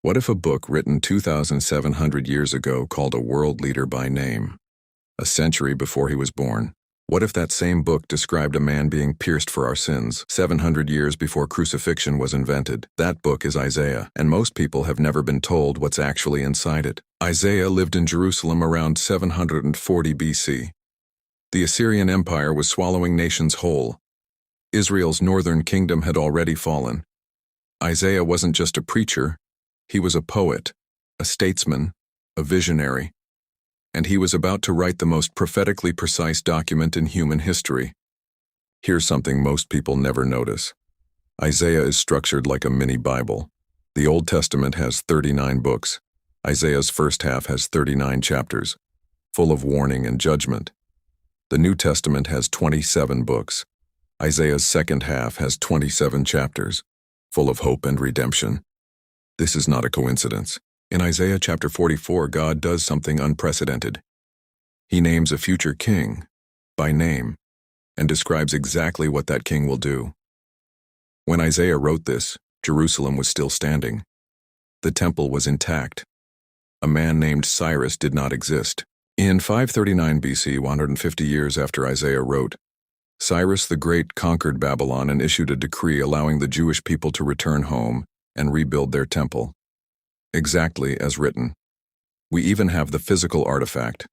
What if a book written 2,700 years ago called a world leader by name, a century before he was born? What if that same book described a man being pierced for our sins 700 years before crucifixion was invented? That book is Isaiah, and most people have never been told what's actually inside it. Isaiah lived in Jerusalem around 740 BC. The Assyrian Empire was swallowing nations whole. Israel's northern kingdom had already fallen. Isaiah wasn't just a preacher. He was a poet, a statesman, a visionary, and he was about to write the most prophetically precise document in human history. Here's something most people never notice. Isaiah is structured like a mini Bible. The Old Testament has 39 books. Isaiah's first half has 39 chapters, full of warning and judgment. The New Testament has 27 books. Isaiah's second half has 27 chapters, full of hope and redemption. This is not a coincidence. In Isaiah chapter 44, God does something unprecedented. He names a future king by name and describes exactly what that king will do. When Isaiah wrote this, Jerusalem was still standing. The temple was intact. A man named Cyrus did not exist. In 539 BC, 150 years after Isaiah wrote, Cyrus the Great conquered Babylon and issued a decree allowing the Jewish people to return home and rebuild their temple. Exactly as written. We even have the physical artifact,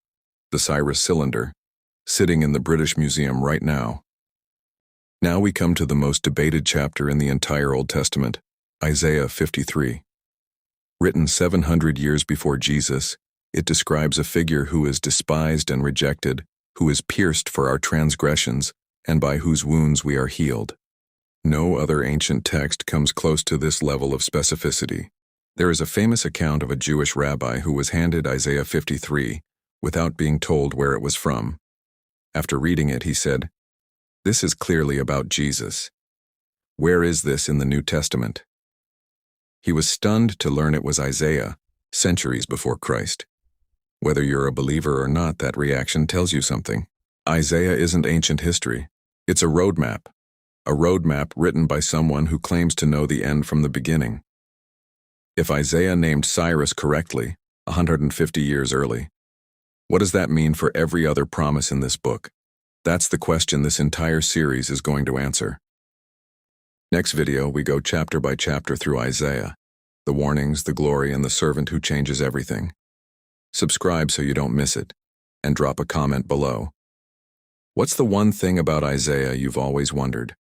the Cyrus cylinder, sitting in the British Museum right now. Now we come to the most debated chapter in the entire Old Testament, Isaiah 53. Written 700 years before Jesus, it describes a figure who is despised and rejected, who is pierced for our transgressions, and by whose wounds we are healed. No other ancient text comes close to this level of specificity. There is a famous account of a Jewish rabbi who was handed Isaiah 53 without being told where it was from. After reading it, he said, "This is clearly about Jesus. Where is this in the New Testament?" He was stunned to learn it was Isaiah, centuries before Christ. Whether you're a believer or not, that reaction tells you something. Isaiah isn't ancient history. It's a roadmap written by someone who claims to know the end from the beginning. If Isaiah named Cyrus correctly, 150 years early, what does that mean for every other promise in this book? That's the question this entire series is going to answer. Next video, we go chapter by chapter through Isaiah, the warnings, the glory, and the servant who changes everything. Subscribe so you don't miss it, and drop a comment below. What's the one thing about Isaiah you've always wondered?